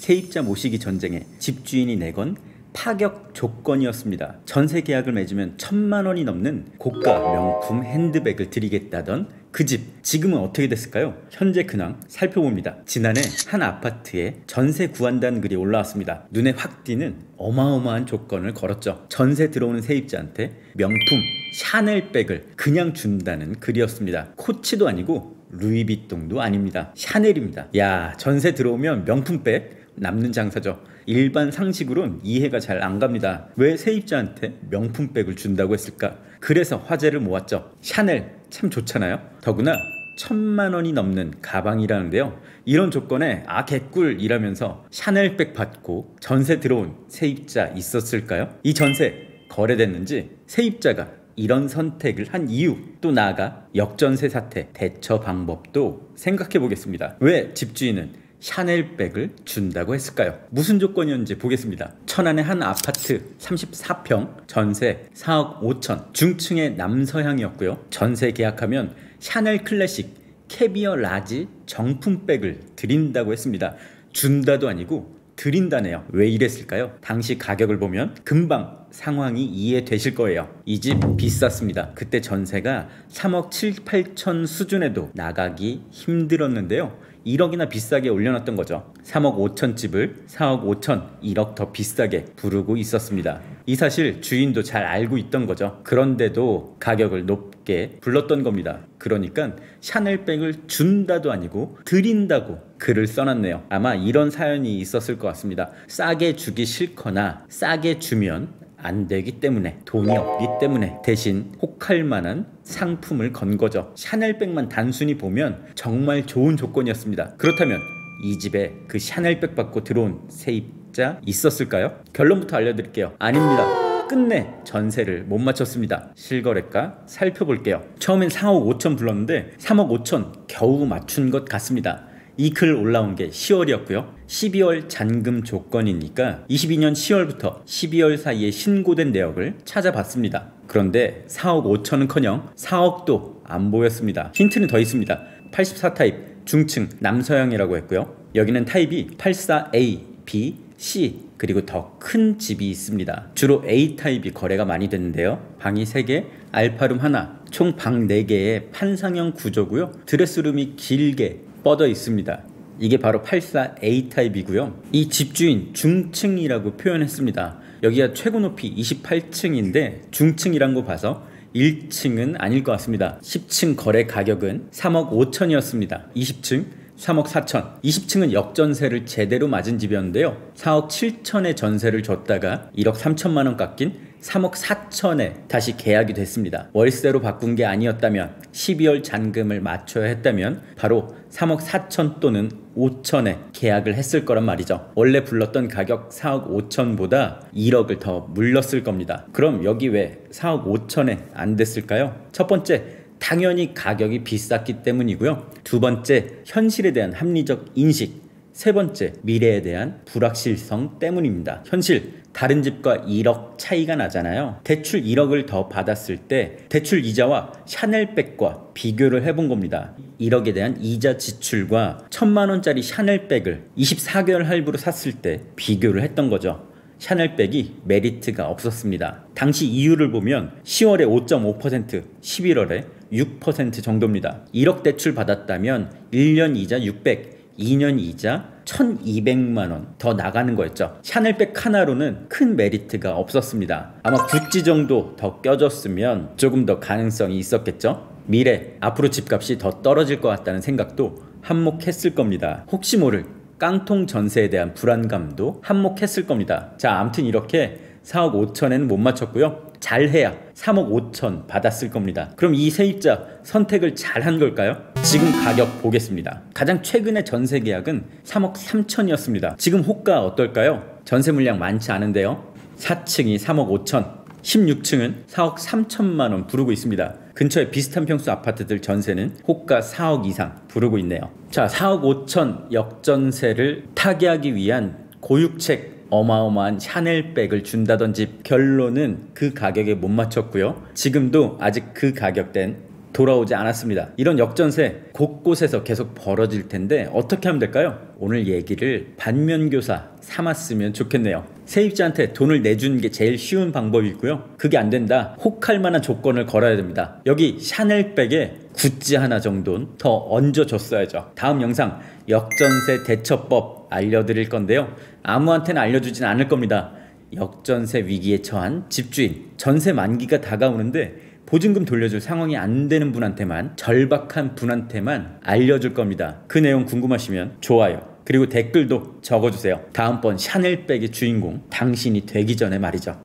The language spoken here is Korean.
세입자 모시기 전쟁에 집주인이 내건 파격 조건이었습니다. 전세 계약을 맺으면 1,000만 원이 넘는 고가 명품 핸드백을 드리겠다던 그 집, 지금은 어떻게 됐을까요? 현재 근황 살펴봅니다. 지난해 한 아파트에 전세 구한다는 글이 올라왔습니다. 눈에 확 띄는 어마어마한 조건을 걸었죠. 전세 들어오는 세입자한테 명품 샤넬백을 그냥 준다는 글이었습니다. 코치도 아니고 루이비통도 아닙니다. 샤넬입니다. 야, 전세 들어오면 명품백 남는 장사죠. 일반 상식으론 이해가 잘 안 갑니다. 왜 세입자한테 명품백을 준다고 했을까? 그래서 화제를 모았죠. 샤넬 참 좋잖아요. 더구나 1,000만 원이 넘는 가방이라는데요. 이런 조건에 개꿀 이라면서 샤넬백 받고 전세 들어온 세입자 있었을까요? 이 전세 거래됐는지, 세입자가 이런 선택을 한 이유, 또 나아가 역전세 사태 대처 방법도 생각해 보겠습니다. 왜 집주인은 샤넬백을 준다고 했을까요? 무슨 조건이었는지 보겠습니다. 천안의 한 아파트 34평, 전세 4억 5천, 중층의 남서향이었고요. 전세 계약하면 샤넬 클래식 캐비어 라지 정품백을 드린다고 했습니다. 준다도 아니고 드린다네요. 왜 이랬을까요? 당시 가격을 보면 금방 상황이 이해되실 거예요. 이 집 비쌌습니다. 그때 전세가 3억 7, 8천 수준에도 나가기 힘들었는데요. 1억이나 비싸게 올려놨던 거죠. 3억 5천 집을 4억 5천, 1억 더 비싸게 부르고 있었습니다. 이 사실 주인도 잘 알고 있던 거죠. 그런데도 가격을 높게 불렀던 겁니다. 그러니까 샤넬백을 준다도 아니고 드린다고 글을 써놨네요. 아마 이런 사연이 있었을 것 같습니다. 싸게 주기 싫거나 싸게 주면 안 되기 때문에, 돈이 없기 때문에 대신 혹할 만한 상품을 건 거죠. 샤넬백만 단순히 보면 정말 좋은 조건이었습니다. 그렇다면 이 집에 그 샤넬백 받고 들어온 세입자 있었을까요? 결론부터 알려드릴게요. 아닙니다. 끝내 전세를 못 맞췄습니다. 실거래가 살펴볼게요. 처음엔 4억 5천 불렀는데 3억 5천 겨우 맞춘 것 같습니다. 이 글 올라온 게 10월이었고요. 12월 잔금 조건이니까 22년 10월부터 12월 사이에 신고된 내역을 찾아봤습니다. 그런데 4억 5천은커녕 4억도 안 보였습니다. 힌트는 더 있습니다. 84 타입 중층 남서향이라고 했고요. 여기는 타입이 84A, B, C 그리고 더 큰 집이 있습니다. 주로 A 타입이 거래가 많이 됐는데요. 방이 3개, 알파룸 하나, 총 방 4개의 판상형 구조고요. 드레스룸이 길게 뻗어 있습니다. 이게 바로 84A 타입이고요. 이 집주인 중층이라고 표현했습니다. 여기가 최고 높이 28층인데 중층이란 거 봐서 1층은 아닐 것 같습니다. 10층 거래 가격은 3억 5천이었습니다. 20층 3억 4천, 20층은 역전세를 제대로 맞은 집이었는데요. 4억 7천의 전세를 줬다가 1억 3천만 원 깎인 3억 4천에 다시 계약이 됐습니다. 월세로 바꾼 게 아니었다면, 12월 잔금을 맞춰야 했다면 바로 3억 4천 또는 5천에 계약을 했을 거란 말이죠. 원래 불렀던 가격 4억 5천보다 1억을 더 물렀을 겁니다. 그럼 여기 왜 4억 5천에 안 됐을까요? 첫 번째, 당연히 가격이 비쌌기 때문이고요. 두 번째, 현실에 대한 합리적 인식. 세 번째, 미래에 대한 불확실성 때문입니다. 현실, 다른 집과 1억 차이가 나잖아요. 대출 1억을 더 받았을 때 대출 이자와 샤넬백과 비교를 해본 겁니다. 1억에 대한 이자 지출과 1,000만 원짜리 샤넬백을 24개월 할부로 샀을 때 비교를 했던 거죠. 샤넬백이 메리트가 없었습니다. 당시 이유를 보면 10월에 5.5%, 11월에 6% 정도입니다. 1억 대출 받았다면 1년 이자 600, 2년 이자 1,200만 원 더 나가는 거였죠. 샤넬백 하나로는 큰 메리트가 없었습니다. 아마 구찌 정도 더 껴줬으면 조금 더 가능성이 있었겠죠. 미래, 앞으로 집값이 더 떨어질 것 같다는 생각도 한몫했을 겁니다. 혹시 모를 깡통 전세에 대한 불안감도 한몫했을 겁니다. 자, 아무튼 이렇게 4억 5천에는 못 맞췄고요. 잘해야 3억 5천 받았을 겁니다. 그럼 이 세입자 선택을 잘한 걸까요? 지금 가격 보겠습니다. 가장 최근의 전세 계약은 3억 3천이었습니다. 지금 호가 어떨까요? 전세 물량 많지 않은데요. 4층이 3억 5천, 16층은 4억 3천만 원 부르고 있습니다. 근처에 비슷한 평수 아파트들 전세는 호가 4억 이상 부르고 있네요. 자, 4억 5천 역전세를 타개하기 위한 고육책 어마어마한 샤넬백을 준다던 집, 결론은 그 가격에 못 맞췄고요. 지금도 아직 그 가격대는 돌아오지 않았습니다. 이런 역전세 곳곳에서 계속 벌어질 텐데 어떻게 하면 될까요? 오늘 얘기를 반면교사 삼았으면 좋겠네요. 세입자한테 돈을 내주는 게 제일 쉬운 방법이고요. 그게 안 된다, 혹할 만한 조건을 걸어야 됩니다. 여기 샤넬백에 구찌 하나 정도는 더 얹어줬어야죠. 다음 영상 역전세 대처법 알려드릴 건데요. 아무한테나 알려주진 않을 겁니다. 역전세 위기에 처한 집주인, 전세 만기가 다가오는데 보증금 돌려줄 상황이 안 되는 분한테만, 절박한 분한테만 알려줄 겁니다. 그 내용 궁금하시면 좋아요, 그리고 댓글도 적어주세요. 다음번 샤넬백의 주인공 당신이 되기 전에 말이죠.